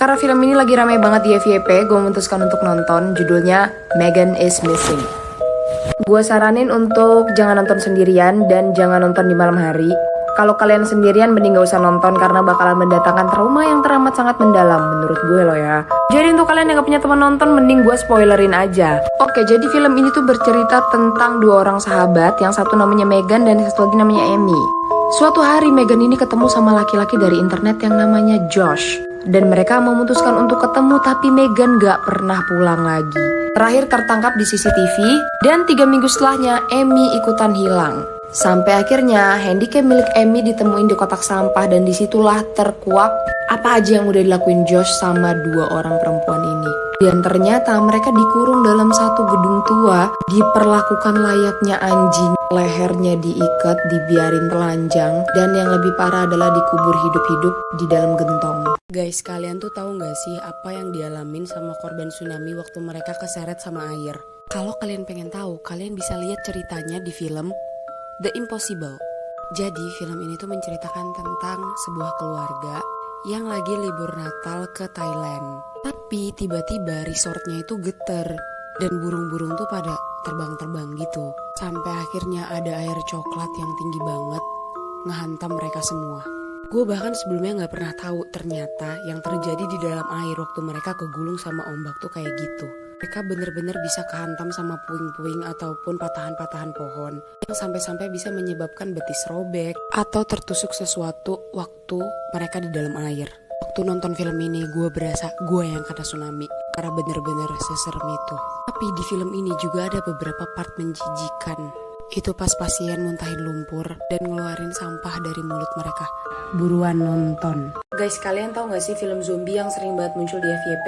Karena film ini lagi ramai banget di FYP, gue memutuskan untuk nonton. Judulnya Megan is Missing. Gue saranin untuk jangan nonton sendirian dan jangan nonton di malam hari. Kalau kalian sendirian mending gak usah nonton karena bakalan mendatangkan trauma yang teramat sangat mendalam menurut gue loh ya. Jadi untuk kalian yang gak punya teman nonton mending gue spoilerin aja. Oke, jadi film ini tuh bercerita tentang dua orang sahabat, yang satu namanya Megan dan yang satu lagi namanya Amy. Suatu hari Megan ini ketemu sama laki-laki dari internet yang namanya Josh. Dan mereka memutuskan untuk ketemu, tapi Megan gak pernah pulang lagi. Terakhir tertangkap di CCTV, dan 3 minggu setelahnya Amy ikutan hilang. Sampai akhirnya handicap milik Amy ditemuin di kotak sampah, dan disitulah terkuak apa aja yang udah dilakuin Josh sama dua orang perempuan ini. Dan ternyata mereka dikurung dalam satu gedung tua, diperlakukan layaknya anjing, lehernya diikat, dibiarin telanjang, dan yang lebih parah adalah dikubur hidup-hidup di dalam gentong. Guys, kalian tuh tahu gak sih apa yang dialamin sama korban tsunami waktu mereka keseret sama air? Kalau kalian pengen tahu, kalian bisa lihat ceritanya di film The Impossible. Jadi film ini tuh menceritakan tentang sebuah keluarga yang lagi libur Natal ke Thailand. Tapi tiba-tiba resortnya itu geter dan burung-burung tuh pada terbang-terbang gitu. Sampai akhirnya ada air coklat yang tinggi banget ngehantam mereka semua. Gue bahkan sebelumnya gak pernah tahu ternyata yang terjadi di dalam air waktu mereka kegulung sama ombak tuh kayak gitu. Mereka bener-bener bisa kehantam sama puing-puing ataupun patahan-patahan pohon yang sampai-sampai bisa menyebabkan betis robek atau tertusuk sesuatu waktu mereka di dalam air. Waktu nonton film ini gue berasa gue yang kena tsunami karena bener-bener seserem itu. Tapi di film ini juga ada beberapa part menjijikan. Itu pas pasien muntahin lumpur dan ngeluarin sampah dari mulut mereka. Buruan nonton. Guys, kalian tahu gak sih film zombie yang sering banget muncul di FYP?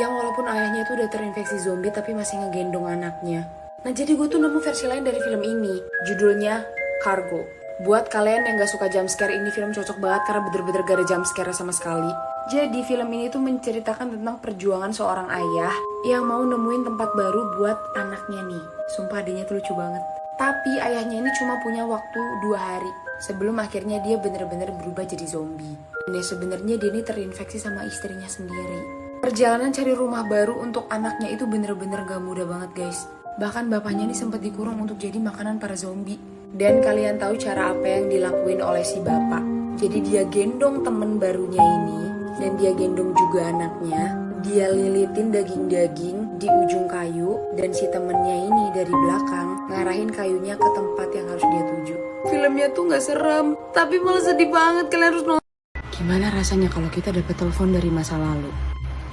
Yang walaupun ayahnya tuh udah terinfeksi zombie tapi masih ngegendong anaknya. Nah, jadi gue tuh nemu versi lain dari film ini. Judulnya Cargo. Buat kalian yang gak suka jumpscare, ini film cocok banget karena bener-bener gak ada jumpscare sama sekali. Jadi film ini tuh menceritakan tentang perjuangan seorang ayah yang mau nemuin tempat baru buat anaknya nih. Sumpah adanya tuh lucu banget. Tapi ayahnya ini cuma punya waktu 2 hari sebelum akhirnya dia bener-bener berubah jadi zombie. Dan ya sebenarnya dia ini terinfeksi sama istrinya sendiri. Perjalanan cari rumah baru untuk anaknya itu bener-bener gak mudah banget guys. Bahkan bapaknya ini sempat dikurung untuk jadi makanan para zombie. Dan kalian tahu cara apa yang dilakuin oleh si bapak. Jadi dia gendong temen barunya ini dan dia gendong juga anaknya. Dia lilitin daging-daging di ujung kayu dan si temennya ini dari belakang ngarahin kayunya ke tempat yang harus dia tuju. Filmnya tuh gak serem, tapi malah sedih banget, kalian harus nonton. Gimana rasanya kalau kita dapat telepon dari masa lalu?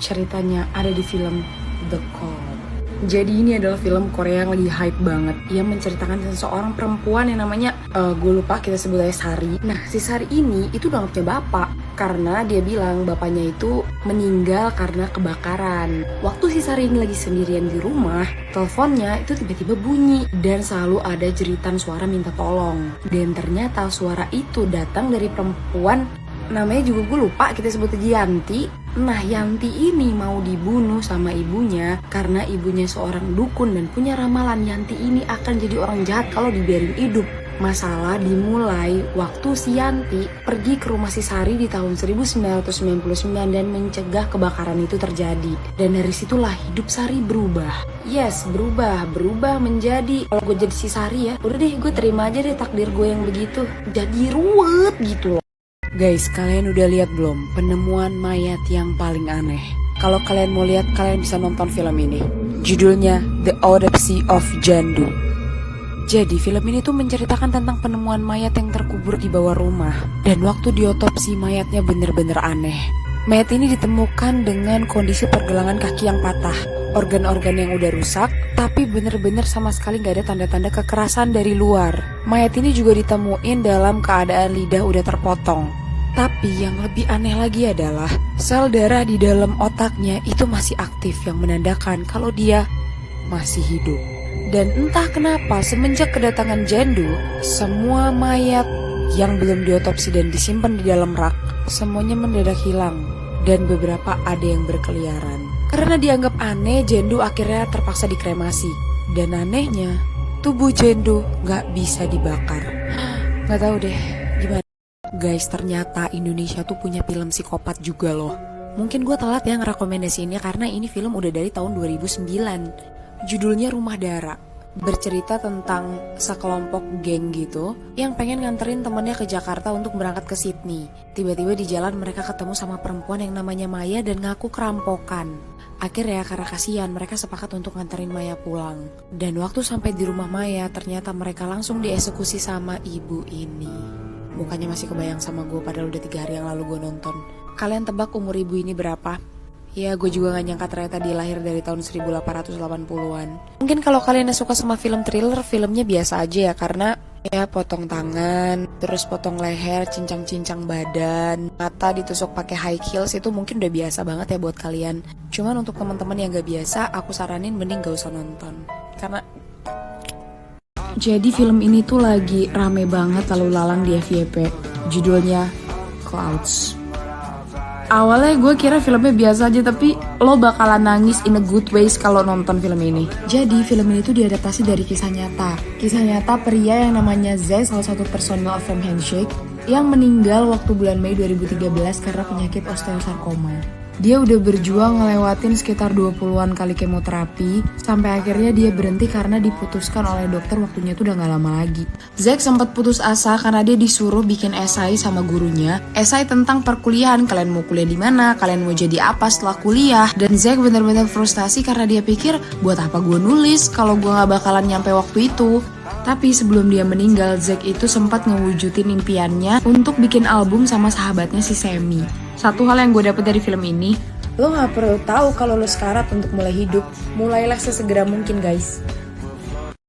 Ceritanya ada di film The Call. Jadi ini adalah film Korea yang lagi hype banget. Ia menceritakan tentang seorang perempuan yang namanya gue lupa, kita sebut aja Sari. Nah, si Sari ini itu udah gak punya bapak karena dia bilang bapaknya itu meninggal karena kebakaran. Waktu si Sari ini lagi sendirian di rumah, teleponnya itu tiba-tiba bunyi dan selalu ada jeritan suara minta tolong. Dan ternyata suara itu datang dari perempuan, namanya juga gue lupa, kita sebut aja Yanti. Nah, Yanti ini mau dibunuh sama ibunya karena ibunya seorang dukun dan punya ramalan Yanti ini akan jadi orang jahat kalau dibiarin hidup. Masalah dimulai waktu si Yanti pergi ke rumah si Sari di tahun 1999 dan mencegah kebakaran itu terjadi. Dan dari situlah hidup Sari berubah. Yes, berubah menjadi, kalau gue jadi si Sari ya, udah deh gue terima aja deh takdir gue yang begitu. Jadi ruwet gitu loh. Guys, kalian udah lihat belum penemuan mayat yang paling aneh? Kalau kalian mau lihat, kalian bisa nonton film ini. Judulnya The Autopsy of Jandu. Jadi film ini tuh menceritakan tentang penemuan mayat yang terkubur di bawah rumah. Dan waktu diotopsi mayatnya bener-bener aneh. Mayat ini ditemukan dengan kondisi pergelangan kaki yang patah, organ-organ yang udah rusak, tapi bener-bener sama sekali gak ada tanda-tanda kekerasan dari luar. Mayat ini juga ditemuin dalam keadaan lidah udah terpotong. Tapi yang lebih aneh lagi adalah sel darah di dalam otaknya itu masih aktif, yang menandakan kalau dia masih hidup. Dan entah kenapa semenjak kedatangan Jandu, semua mayat yang belum diotopsi dan disimpan di dalam rak semuanya mendadak hilang. Dan beberapa ada yang berkeliaran. Karena dianggap aneh, Jandu akhirnya terpaksa dikremasi. Dan anehnya, tubuh Jandu gak bisa dibakar. Gak tahu deh gimana. Guys, ternyata Indonesia tuh punya film psikopat juga loh. Mungkin gue telat ya ngerekomendasiinnya karena ini film udah dari tahun 2009. Judulnya Rumah Dara. Bercerita tentang sekelompok geng gitu yang pengen nganterin temennya ke Jakarta untuk berangkat ke Sydney. Tiba-tiba di jalan mereka ketemu sama perempuan yang namanya Maya dan ngaku kerampokan. Akhirnya karena kasihan mereka sepakat untuk nganterin Maya pulang. Dan waktu sampai di rumah Maya ternyata mereka langsung dieksekusi sama ibu ini. Mukanya masih kebayang sama gue padahal udah 3 hari yang lalu gue nonton. Kalian tebak umur ibu ini berapa? Ya gue juga gak nyangka ternyata dia lahir dari tahun 1880-an. Mungkin kalau kalian suka sama film thriller, filmnya biasa aja ya. Karena ya potong tangan, terus potong leher, cincang-cincang badan, mata ditusuk pakai high heels, itu mungkin udah biasa banget ya buat kalian. Cuman untuk teman-teman yang gak biasa, aku saranin mending gak usah nonton. Karena jadi film ini tuh lagi rame banget lalu lalang di FYP. Judulnya Clouds. Awalnya gue kira filmnya biasa aja, tapi lo bakalan nangis in a good ways kalau nonton film ini. Jadi film ini tuh diadaptasi dari kisah nyata. Kisah nyata pria yang namanya Zack, salah satu personil From Handshake, yang meninggal waktu bulan Mei 2013 karena penyakit osteosarkoma. Dia udah berjuang ngelewatin sekitar 20-an kali kemoterapi, sampai akhirnya dia berhenti karena diputuskan oleh dokter waktunya tuh udah gak lama lagi. Zack sempat putus asa karena dia disuruh bikin esai sama gurunya, esai tentang perkuliahan, kalian mau kuliah di mana, kalian mau jadi apa setelah kuliah. Dan Zack bener-bener frustasi karena dia pikir, buat apa gue nulis kalau gue gak bakalan nyampe waktu itu. Tapi sebelum dia meninggal, Zack itu sempat ngewujudin impiannya untuk bikin album sama sahabatnya si Semi. Satu hal yang gue dapet dari film ini, lo gak perlu tahu kalau lo sekarat untuk mulai hidup. Mulailah sesegera mungkin guys.